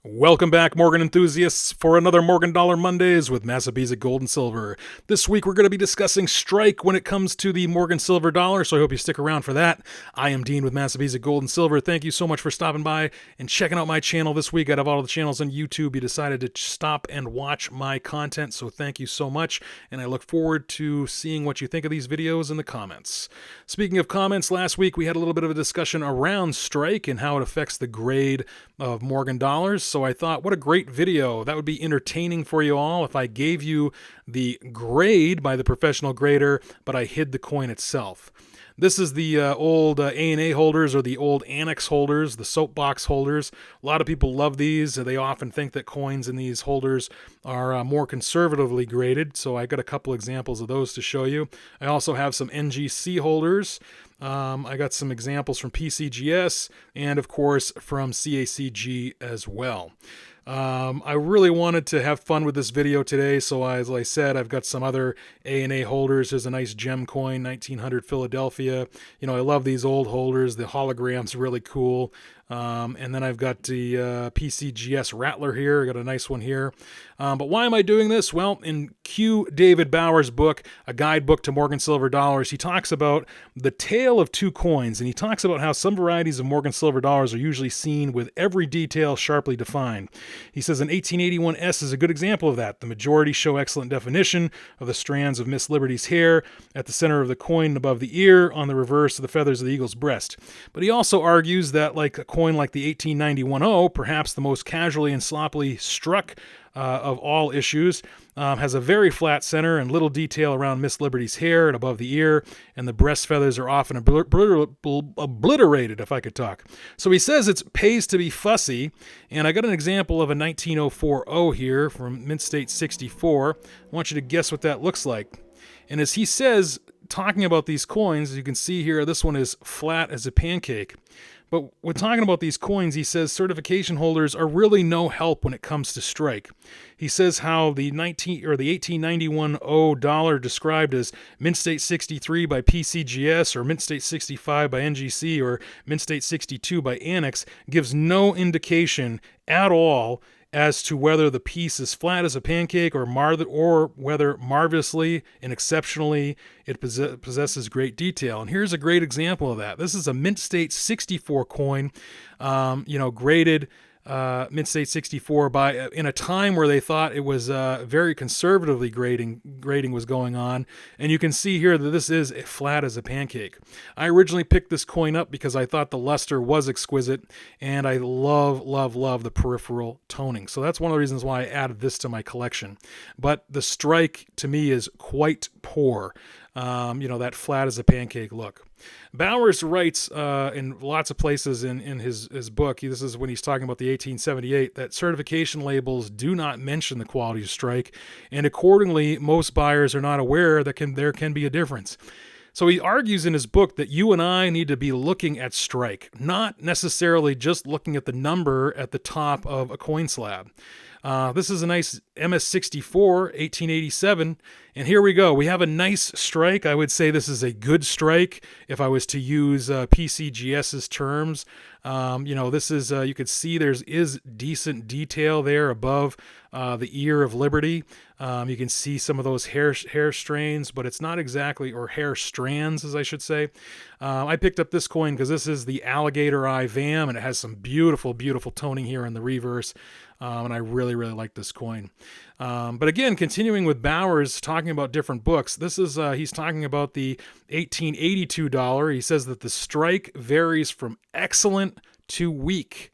Welcome back, Morgan enthusiasts, for another Morgan Dollar Mondays with Massabesic Gold and Silver. This week we're going to be discussing Strike when it comes to the Morgan Silver dollar, so I hope you stick around for that. I am Dean with Massabesic Gold and Silver. Thank you so much for stopping by and checking out my channel this week. Out of all the channels on YouTube, you decided to stop and watch my content, so thank you so much, and I look forward to seeing what you think of these videos in the comments. Speaking of comments, last week we had a little bit of a discussion around Strike and how it affects the grade of Morgan dollars. So I thought, what a great video. That would be entertaining for you all if I gave you the grade by the professional grader, but I hid the coin itself. This is the old A&A holders, or the old Annex holders, the soapbox holders. A lot of people love these. They often think that coins in these holders are more conservatively graded, so I got a couple examples of those to show you. I also have some NGC holders. I got some examples from PCGS and, of course, from CACG as well. I really wanted to have fun with this video today, so as I said, I've got some other A&A holders. There's a nice gem coin, 1900 Philadelphia. You know, I love these old holders. The hologram's really cool. And then I've got the PCGS Rattler here. I got a nice one here. But why am I doing this? Well, in Q. David Bauer's book, A Guidebook to Morgan Silver Dollars, he talks about the tale of two coins, and he talks about how some varieties of Morgan Silver dollars are usually seen with every detail sharply defined. He says an 1881S is a good example of that. The majority show excellent definition of the strands of Miss Liberty's hair at the center of the coin above the ear, on the reverse of the feathers of the eagle's breast. But he also argues that, like a coin like the 1891-0, perhaps the most casually and sloppily struck of all issues, has a very flat center and little detail around Miss Liberty's hair and above the ear, and the breast feathers are often obliterated, if I could talk. So he says it pays to be fussy, and I got an example of a 19040 here from Mint State 64. I want you to guess what that looks like. And as he says, talking about these coins, as you can see here, this one is flat as a pancake. But when talking about these coins, he says certification holders are really no help when it comes to Strike. He says how the 1891 dollar described as Mint State 63 by PCGS, or Mint State 65 by NGC, or Mint State 62 by Annex gives no indication at all as to whether the piece is flat as a pancake or whether marvelously and exceptionally it possesses great detail. And here's a great example of that. This is a Mint State 64 coin, graded Mint State 64 by in a time where they thought it was very conservatively grading was going on, and you can see here that this is flat as a pancake. I originally picked this coin up because I thought the luster was exquisite, and I love the peripheral toning. So that's one of the reasons why I added this to my collection. But the Strike to me is quite poor. That flat as a pancake look. Bowers writes in lots of places in his book, this is when he's talking about the 1878, that certification labels do not mention the quality of Strike, and accordingly, most buyers are not aware that there can be a difference. So he argues in his book that you and I need to be looking at Strike, not necessarily just looking at the number at the top of a coin slab. This is a nice MS64, 1887, and here we go. We have a nice Strike. I would say this is a good Strike if I was to use PCGS's terms. This is, you could see is decent detail there above the ear of Liberty. You can see some of those hair strains, but it's not exactly, or hair strands, as I should say. I picked up this coin because this is the Alligator Eye VAM, and it has some beautiful toning here in the reverse. And I really like this coin. But again, continuing with Bowers talking about different books, this is he's talking about the 1882 dollar. He says that the Strike varies from excellent to weak.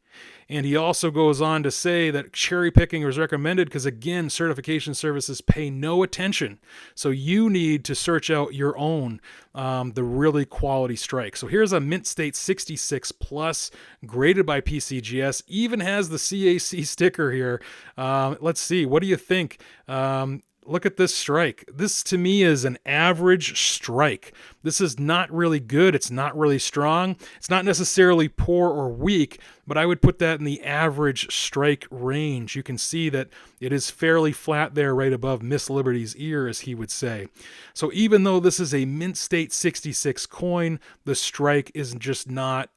And he also goes on to say that cherry picking is recommended because, again, certification services pay no attention. So you need to search out your own, the really quality Strike. So here's a Mint State 66 Plus, graded by PCGS, even has the CAC sticker here. Let's see, what do you think? Look at this Strike. This to me is an average Strike. This is not really good. It's not really strong. It's not necessarily poor or weak, but I would put that in the average Strike range. You can see that it is fairly flat there right above Miss Liberty's ear, as he would say. So even though this is a Mint State 66 coin, the Strike is just not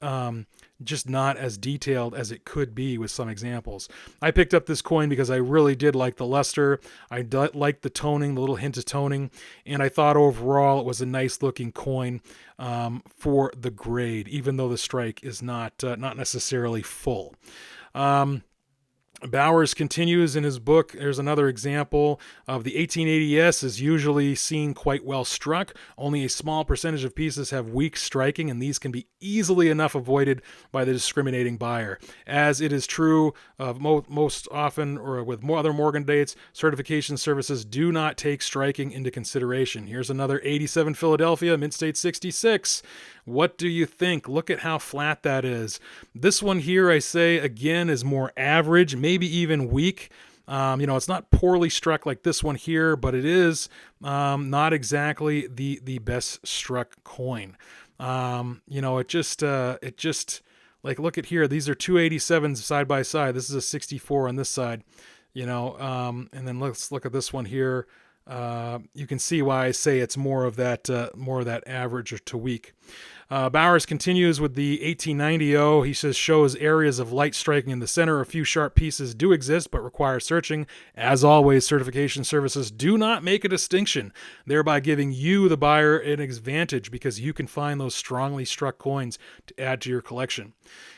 just not as detailed as it could be with some examples. I picked up this coin because I really did like the luster. I liked the toning, the little hint of toning, and I thought overall it was a nice looking coin for the grade, even though the strike is not necessarily full. Bowers continues in his book. There's another example of the 1880S is usually seen quite well struck. Only a small percentage of pieces have weak striking, and these can be easily enough avoided by the discriminating buyer. As it is true of most often, or with other Morgan dates, certification services do not take striking into consideration. Here's another 87 Philadelphia, Mint State 66. What do you think? Look at how flat that is. This one here, I say, again, is more average, maybe even weak. It's not poorly struck like this one here, but it is not exactly the best struck coin. It just like, look at here. These are 287s side by side. This is a 64 on this side, and then let's look at this one here. You can see why I say it's more of that average to weak. Bowers continues with the 1890 He says shows areas of light striking in the center. A few sharp pieces do exist, but require searching. As always, certification services do not make a distinction, thereby giving you, the buyer, an advantage because you can find those strongly struck coins to add to your collection.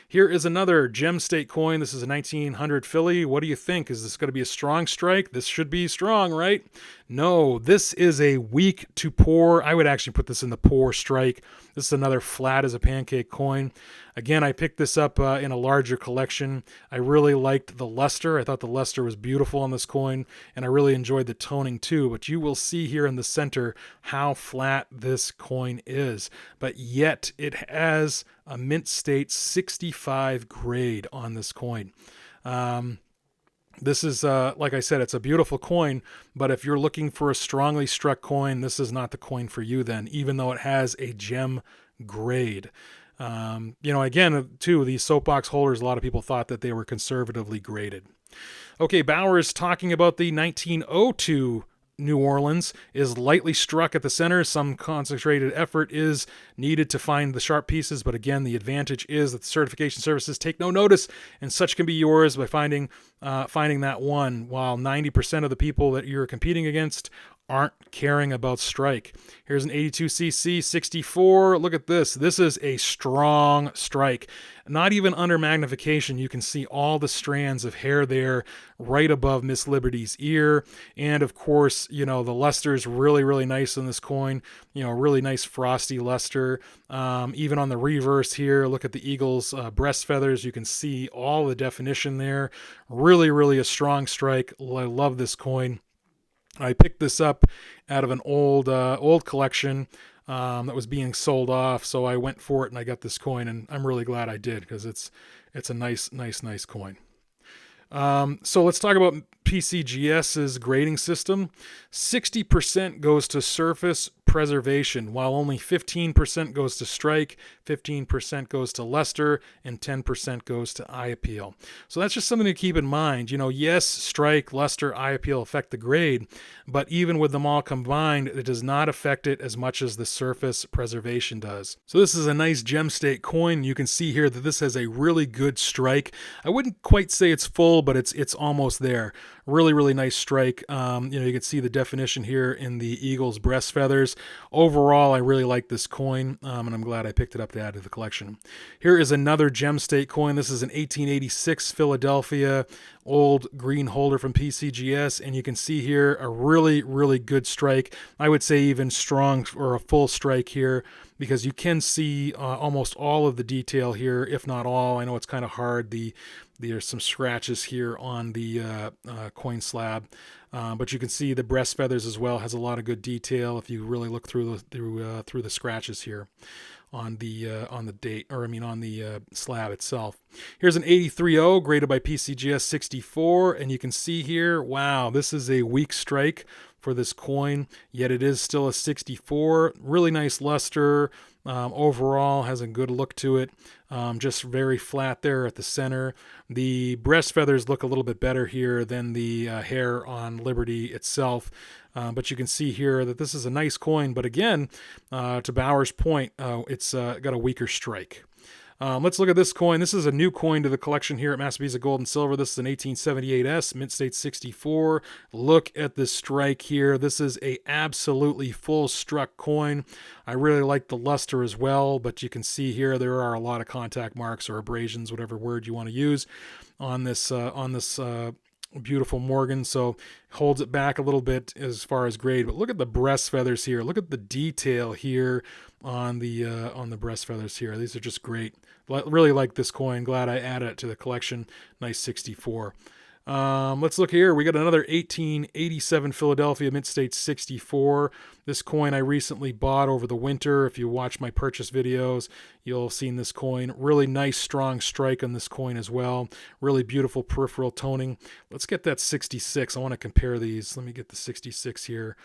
Here is another Gem State coin. This is a 1900 Philly. What do you think? Is this going to be a strong strike? This should be strong, right? No, this is a weak to poor. I would actually put this in the poor strike. This is another flat as a pancake coin. Again, I picked this up in a larger collection. I really liked the luster. I thought the luster was beautiful on this coin, and I really enjoyed the toning too. But you will see here in the center how flat this coin is. But yet it has a Mint State 65 grade on this coin. This is, like I said, it's a beautiful coin, but if you're looking for a strongly struck coin, this is not the coin for you then, even though it has a gem grade. Again, too, these soapbox holders, a lot of people thought that they were conservatively graded. Okay, Bowers talking about the 1902 New Orleans is lightly struck at the center. Some concentrated effort is needed to find the sharp pieces, but again, the advantage is that the certification services take no notice, and such can be yours by finding that one, while 90% of the people that you're competing against aren't caring about strike. Here's an 82cc 64. Look at this. This is a strong strike. Not even under magnification, you can see all the strands of hair there right above Miss Liberty's ear. And of course, the luster is really, really nice on this coin. Really nice frosty luster. Even on the reverse here, look at the eagle's breast feathers. You can see all the definition there. Really, really a strong strike. I love this coin. I picked this up out of an old collection that was being sold off, so I went for it and I got this coin, and I'm really glad I did because it's a nice coin. So let's talk about PCGS's grading system. 60% goes to surface preservation, while only 15% goes to strike, 15% goes to luster, and 10% goes to eye appeal. So that's just something to keep in mind. Yes, strike, luster, eye appeal affect the grade, but even with them all combined, it does not affect it as much as the surface preservation does. So this is a nice Gem State coin. You can see here that this has a really good strike. I wouldn't quite say it's full, but it's almost there. Really, really nice strike. You can see the definition here in the eagle's breast feathers. Overall, I really like this coin, and I'm glad I picked it up to add to the collection. Here is another Gem State coin. This is an 1886 Philadelphia old green holder from PCGS, and you can see here a really, really good strike. I would say even strong or a full strike here, because you can see almost all of the detail here, if not all. I know it's kind of hard. There's some scratches here on the coin slab, but you can see the breast feathers as well. Has a lot of good detail if you really look through the scratches here on the slab itself. Here's an 83.0 graded by PCGS 64, and you can see here, wow, this is a weak strike for this coin, yet it is still a 64. Really nice luster. Overall has a good look to it. Just very flat there at the center. The breast feathers look a little bit better here than the hair on Liberty itself. But you can see here that this is a nice coin. But again, to Bauer's point, it's got a weaker strike. Let's look at this coin. This is a new coin to the collection here at Massabesic Gold and Silver. This is an 1878S, mint state 64. Look at this strike here. This is a absolutely full struck coin. I really like the luster as well, but you can see here there are a lot of contact marks or abrasions, whatever word you want to use, on this beautiful Morgan. So holds it back a little bit as far as grade. But look at the breast feathers here. Look at the detail here on the breast feathers here. These are just great. Really like this coin. Glad I added it to the collection. Nice 64. Let's look here. We got another 1887 Philadelphia mint state 64. This coin I recently bought over the winter. If you watch my purchase videos, you'll have seen this coin. Really nice strong strike on this coin as well. Really beautiful peripheral toning. Let's get that 66. I want to compare these. Let me get the 66 here.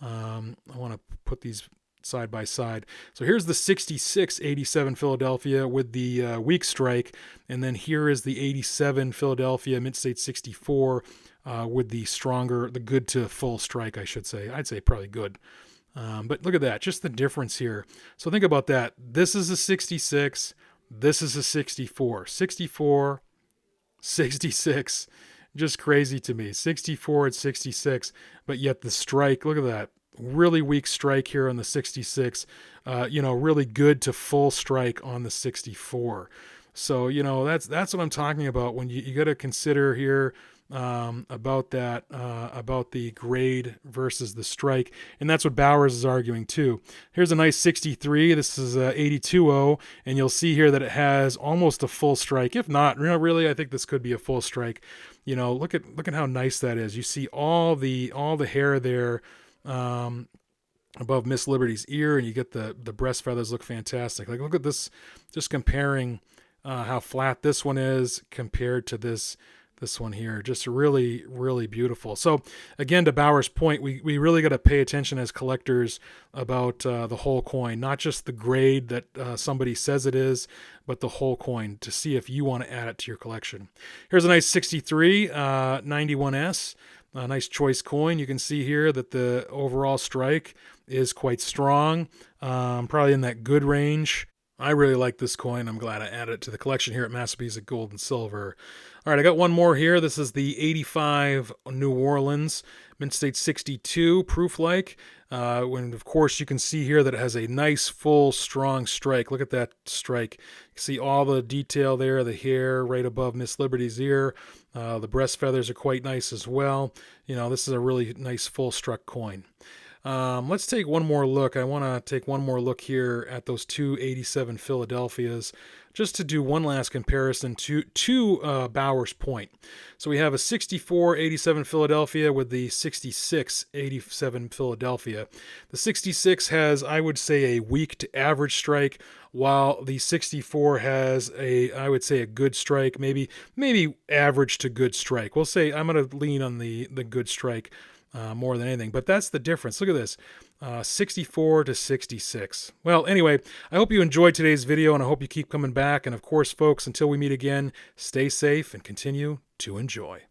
I want to put these side by side. So here's the 6687 Philadelphia with the weak strike, and then here is the 87 Philadelphia mint state 64 with the stronger, the good to full strike, I should say. I'd say probably good. But look at that, just the difference here. So think about that. This is a 66, this is a 64. 64, 66, just crazy to me. 64 and 66, but yet the strike, look at that. Really weak strike here on the 66, really good to full strike on the 64. So, that's what I'm talking about when you got to consider here about that, about the grade versus the strike. And that's what Bowers is arguing too. Here's a nice 63. This is 82.0, and you'll see here that it has almost a full strike. If not, really, I think this could be a full strike. Look at how nice that is. You see all the hair there above Miss Liberty's ear, and you get the breast feathers look fantastic. Like, look at this, just comparing how flat this one is compared to this one here. Just really, really beautiful. So again, to Bauer's point, we really got to pay attention as collectors about the whole coin, not just the grade that somebody says it is, but the whole coin, to see if you want to add it to your collection. Here's a nice 63 91S. A nice choice coin. You can see here that the overall strike is quite strong, probably in that good range. I really like this coin. I'm glad I added it to the collection here at Massabesic Gold and Silver. All right, I got one more here. This is the 85 New Orleans mint state 62 proof-like. When of course you can see here that it has a nice full strong strike. Look at that strike. You can see all the detail there, the hair right above Miss Liberty's ear. The breast feathers are quite nice as well. This is a really nice full struck coin. Let's take one more look. I want to take one more look here at those two 87 Philadelphias, just to do one last comparison to Bauer's point. So we have a 64-87 Philadelphia with the 66-87 Philadelphia. The 66 has, I would say, a weak to average strike, while the 64 has I would say, a good strike, maybe average to good strike. We'll say I'm going to lean on the good strike more than anything. But that's the difference. Look at this, 64 to 66. Well, anyway, I hope you enjoyed today's video, and I hope you keep coming back. And of course, folks, until we meet again, stay safe and continue to enjoy.